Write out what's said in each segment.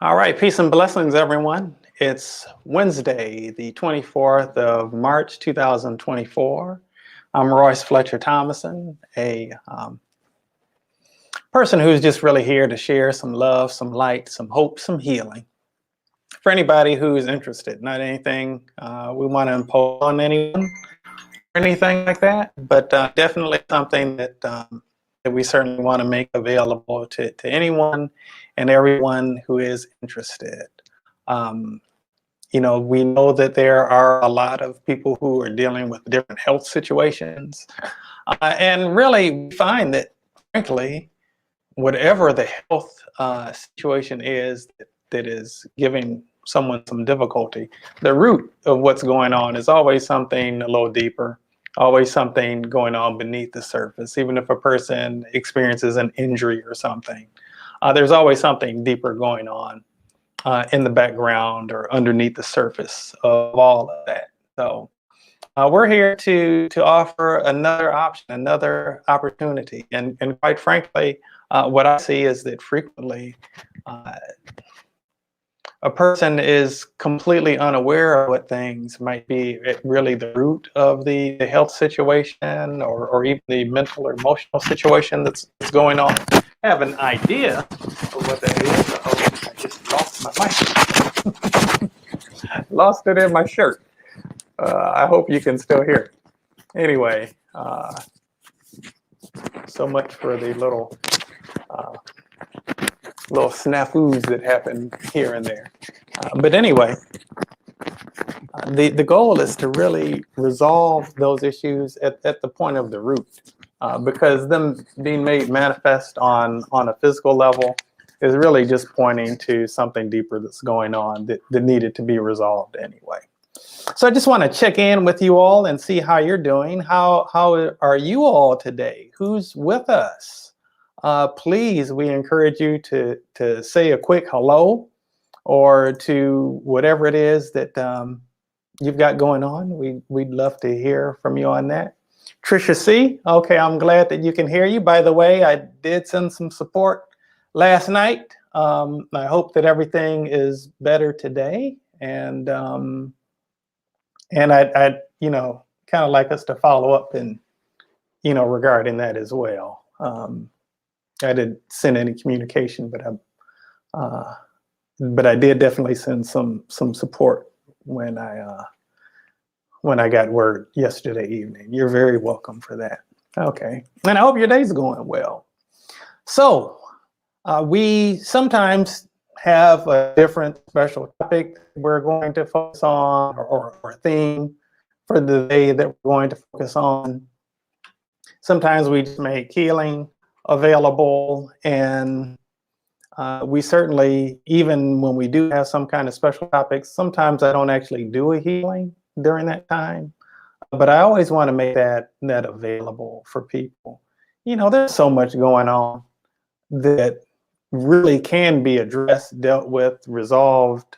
All right, peace and blessings, everyone. It's Wednesday, the 24th of March, 2024. I'm Royce Fletcher Thomason, a person who's just really here to share some love, some light, some hope, some healing for anybody who's interested. Not anything we want to impose on anyone or anything like that, but definitely something that we certainly want to make available to anyone and everyone who is interested. Um, we know that there are a lot of people who are dealing with different health situations. And really, we find that, frankly, whatever the health situation is that is giving someone some difficulty, the root of what's going on is always something a little deeper, always something going on beneath the surface. Even if a person experiences an injury or something, there's always something deeper going on in the background or underneath the surface of all of that. So we're here to offer another option, another opportunity. And quite frankly, what I see is that frequently a person is completely unaware of what things might be at really the root of the health situation or even the mental or emotional situation that's going on. I have an idea of what that is. Oh, I just lost my mic. Lost it in my shirt. I hope you can still hear it. Anyway, so much for the little snafus that happen here and there. But anyway, the goal is to really resolve those issues at the point of the root, because them being made manifest on a physical level is really just pointing to something deeper that's going on that needed to be resolved anyway. So I just want to check in with you all and see how you're doing. How are you all today? Who's with us? Please, we encourage you to say a quick hello or to whatever it is that you've got going on. We'd love to hear from you on that. Trisha C. Okay, I'm glad that you can hear you. By the way, I did send some support last night. I hope that everything is better today. And I'd kind of like us to follow up and, regarding that as well. I didn't send any communication, but I did definitely send some support when I got word yesterday evening. You're very welcome for that. Okay, and I hope your day's going well. So we sometimes have a different special topic we're going to focus on, or a theme for the day that we're going to focus on. Sometimes we just make healing available, and we certainly, even when we do have some kind of special topics, sometimes I don't actually do a healing during that time, but I always want to make that available for people. There's so much going on that really can be addressed, dealt with, resolved,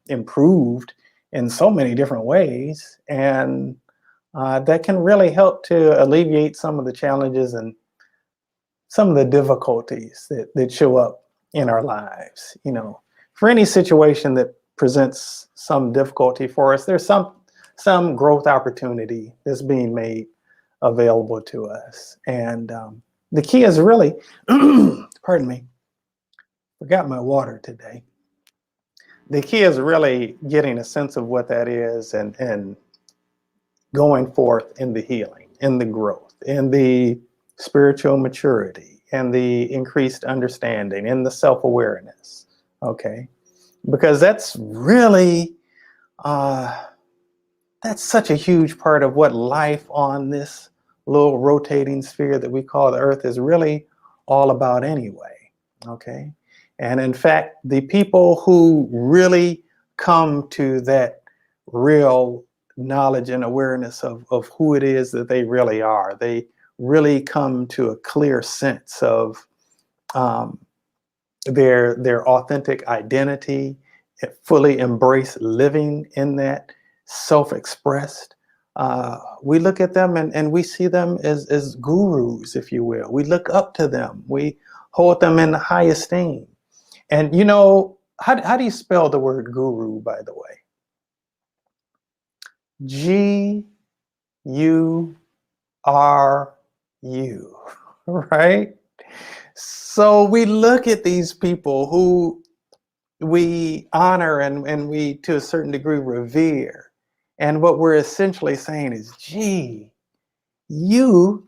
improved in so many different ways, and that can really help to alleviate some of the challenges and some of the difficulties that show up in our lives. For any situation that presents some difficulty for us, there's some growth opportunity that's being made available to us. And the key is really, pardon me, forgot my water today. The key is really getting a sense of what that is and going forth in the healing, in the growth, in the spiritual maturity, and the increased understanding, and the self-awareness. Okay, because that's really that's such a huge part of what life on this little rotating sphere that we call the earth is really all about anyway. Okay, and in fact, the people who really come to that real knowledge and awareness of who it is that they really are, they really come to a clear sense of their authentic identity, fully embrace living in that, self-expressed. We look at them and we see them as gurus, if you will. We look up to them. We hold them in high esteem. And how do you spell the word guru, by the way? Guru, right? So we look at these people who we honor and we, to a certain degree, revere. And what we're essentially saying is, gee, you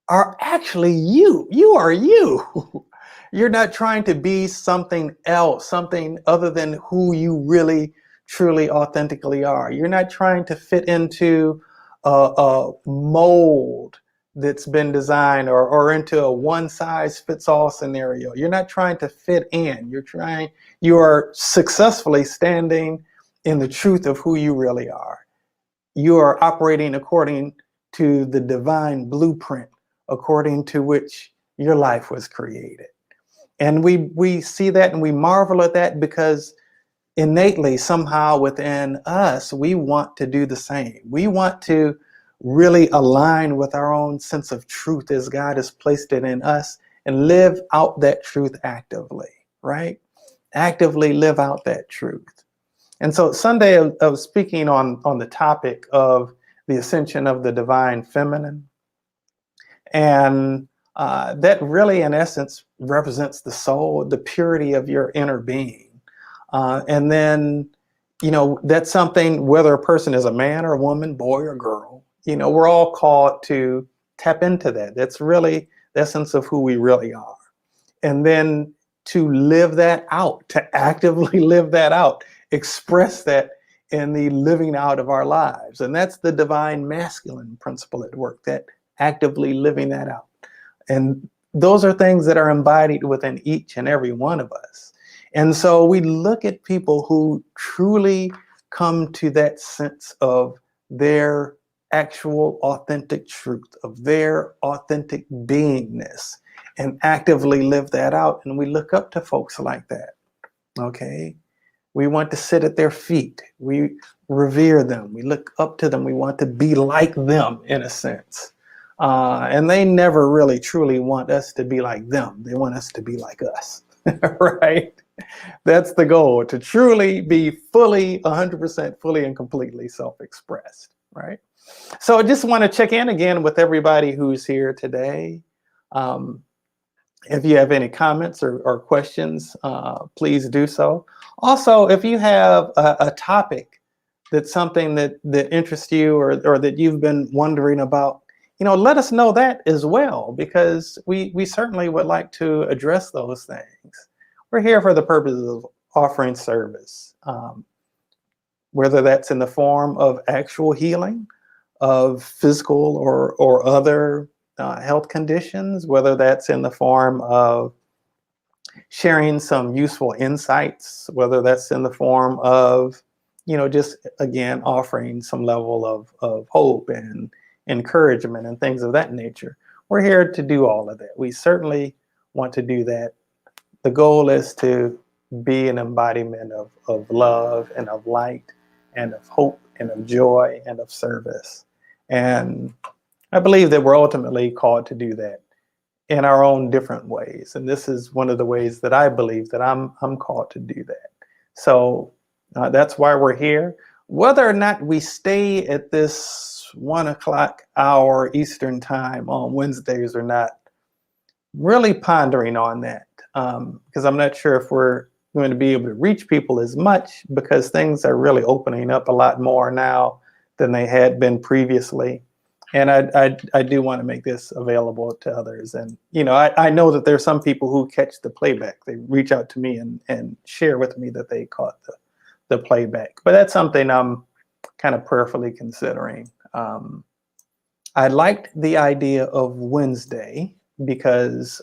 are actually you. You are you. You're not trying to be something else, something other than who you really, truly, authentically are. You're not trying to fit into a mold that's been designed or into a one size fits all scenario. You're not trying to fit in. You are successfully standing in the truth of who you really are. You are operating according to the divine blueprint according to which your life was created. And we see that and we marvel at that because innately, somehow within us, we want to do the same. We want to really align with our own sense of truth as God has placed it in us and live out that truth actively, right? Actively live out that truth. And so Sunday of speaking on the topic of the ascension of the divine feminine. And that really, in essence, represents the soul, the purity of your inner being. And then, that's something, whether a person is a man or a woman, boy or girl, we're all called to tap into that. That's really the essence of who we really are. And then to live that out, to actively live that out, express that in the living out of our lives. And that's the divine masculine principle at work, that actively living that out. And those are things that are embodied within each and every one of us. And so we look at people who truly come to that sense of their actual authentic truth, of their authentic beingness, and actively live that out. And we look up to folks like that. Okay. We want to sit at their feet. We revere them. We look up to them. We want to be like them in a sense. And they never really truly want us to be like them. They want us to be like us, right? That's the goal, to truly be fully, 100% fully and completely self-expressed, right? So I just want to check in again with everybody who's here today. If you have any comments or questions, please do so. Also, if you have a topic that's something that interests you or that you've been wondering about, let us know that as well, because we certainly would like to address those things. We're here for the purposes of offering service, whether that's in the form of actual healing of physical or other health conditions, whether that's in the form of sharing some useful insights, whether that's in the form of, just again, offering some level of hope and encouragement and things of that nature. We're here to do all of that. We certainly want to do that. The goal is to be an embodiment of love and of light and of hope and of joy and of service. And I believe that we're ultimately called to do that in our own different ways. And this is one of the ways that I believe that I'm called to do that. So that's why we're here. Whether or not we stay at this 1 o'clock hour Eastern time on Wednesdays or not, really pondering on that, because I'm not sure if we're going to be able to reach people as much, because things are really opening up a lot more now than they had been previously. And I do want to make this available to others. And, I know that there's some people who catch the playback. They reach out to me and share with me that they caught the playback. But that's something I'm kind of prayerfully considering. I liked the idea of Wednesday because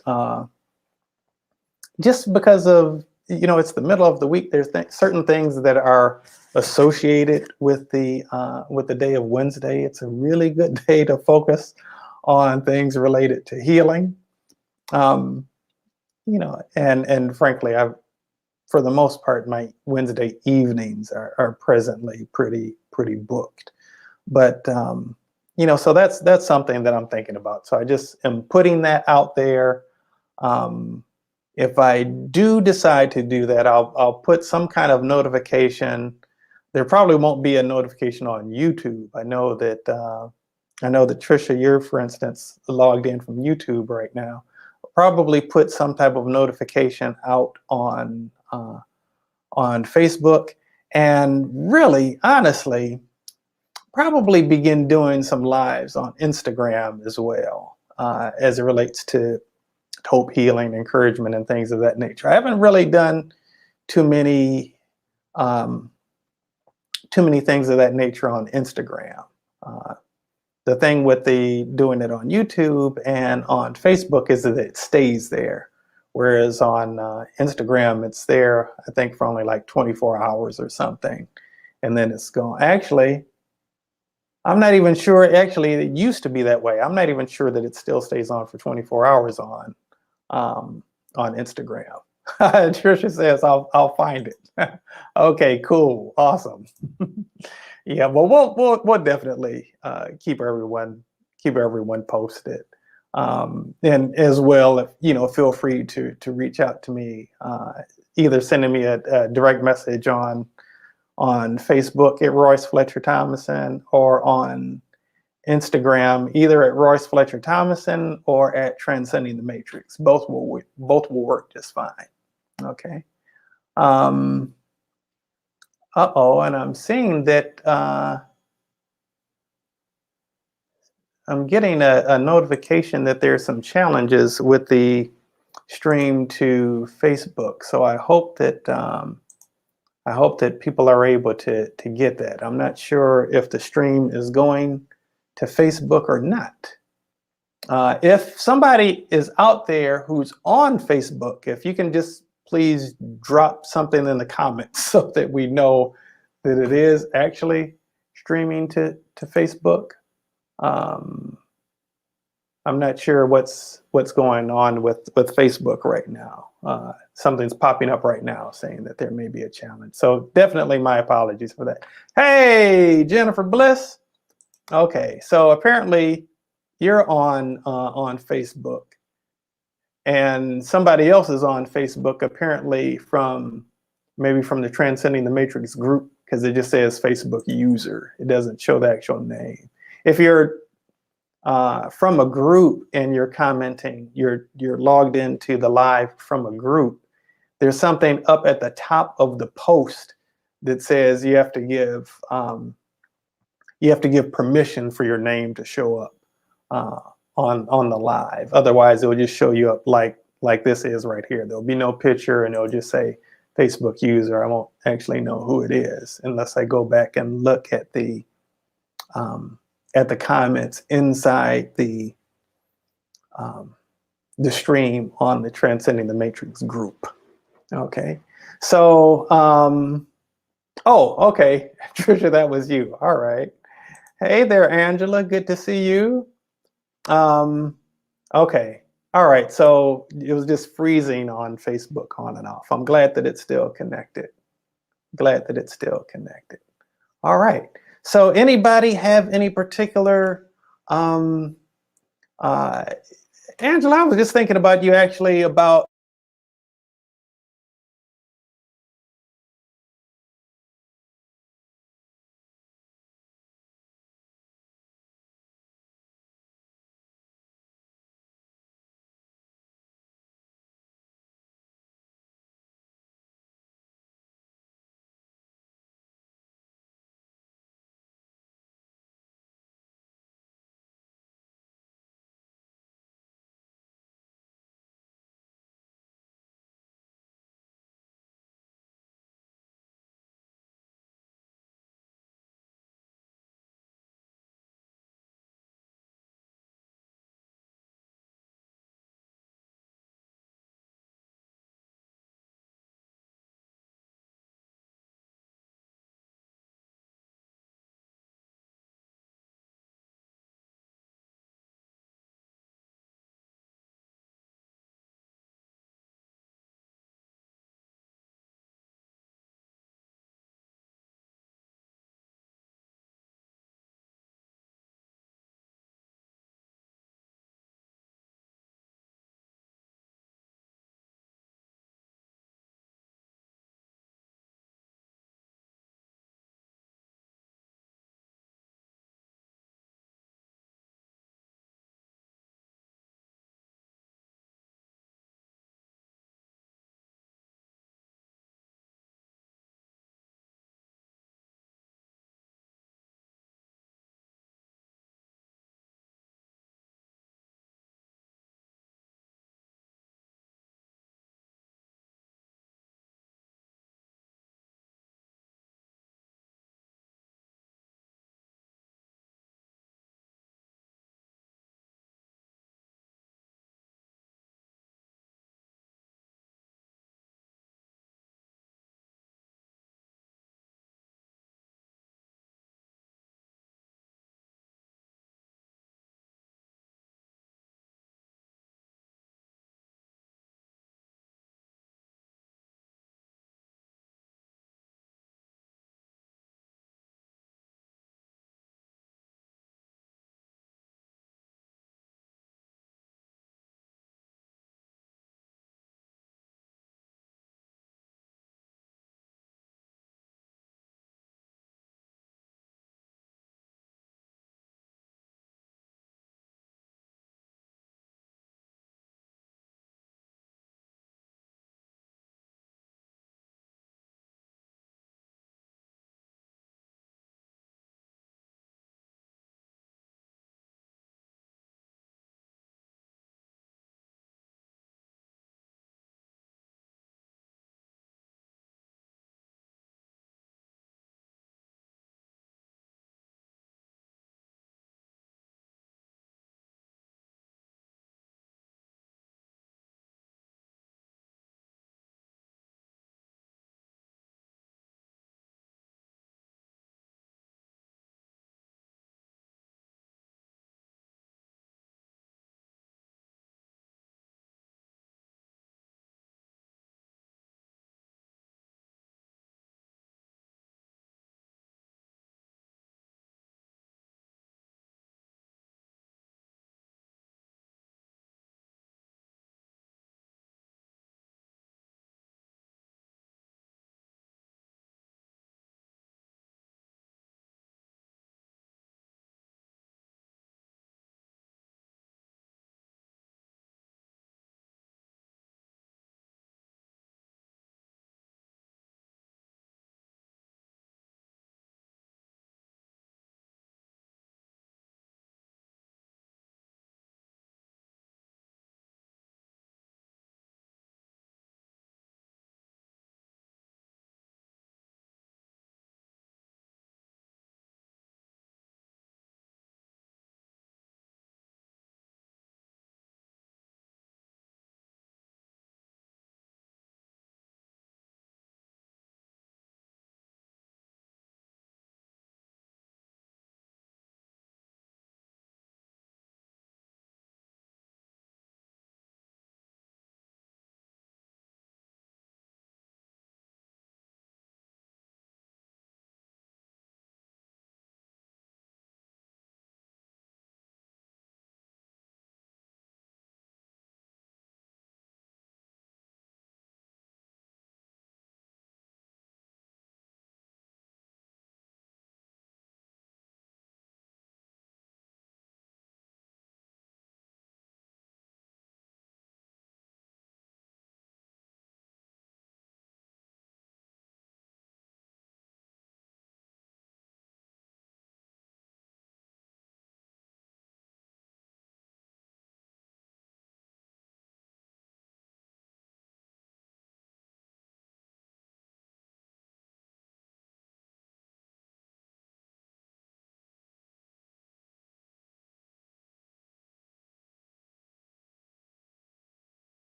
just because of, it's the middle of the week. There's certain things that are associated with the day of Wednesday. It's a really good day to focus on things related to healing. And frankly, for the most part, my Wednesday evenings are presently pretty booked. But so that's something that I'm thinking about. So I just am putting that out there. if I do decide to do that, I'll put some kind of notification. There probably won't be a notification on YouTube. I know that Trisha, you're, for instance, logged in from YouTube right now. I'll probably put some type of notification out on Facebook, and really, honestly, probably begin doing some lives on Instagram as well, as it relates to hope, healing, encouragement, and things of that nature. I haven't really done too many things of that nature on Instagram. The thing with doing it on YouTube and on Facebook is that it stays there, whereas on Instagram it's there, I think, for only like 24 hours or something, and then it's gone. Actually, I'm not even sure. Actually, it used to be that way. I'm not even sure that it still stays on for 24 hours on Instagram. Trisha says, I'll find it. Okay, cool, awesome. Yeah, well, we'll definitely keep everyone posted, and as well, if feel free to reach out to me, either sending me a direct message on Facebook at Royce Fletcher Thomason, or on Instagram, either at Royce Fletcher Thomason or at Transcending the Matrix. Both will work just fine. Okay. And I'm seeing that I'm getting a notification that there's some challenges with the stream to Facebook. So I hope that people are able to get that. I'm not sure if the stream is going to Facebook or not. If somebody is out there who's on Facebook, if you can just please drop something in the comments so that we know that it is actually streaming to Facebook. I'm not sure what's going on with Facebook right now. Something's popping up right now saying that there may be a challenge. So definitely my apologies for that. Hey, Jennifer Bliss. Okay, so apparently you're on Facebook, and somebody else is on Facebook, apparently maybe from the Transcending the Matrix group, because it just says Facebook user. It doesn't show the actual name. If you're from a group and you're commenting, you're logged into the live from a group, there's something up at the top of the post that says you have to give permission for your name to show up on the live. Otherwise, it will just show you up like this is right here. There'll be no picture, and it'll just say Facebook user. I won't actually know who it is unless I go back and look at the comments inside the stream on the Transcending the Matrix group. Okay, so oh, okay, Trisha, that was you. All right. Hey there, Angela. Good to see you. Okay. All right. So it was just freezing on Facebook on and off. I'm glad that it's still connected. All right. So anybody have any particular, Angela, I was just thinking about you actually about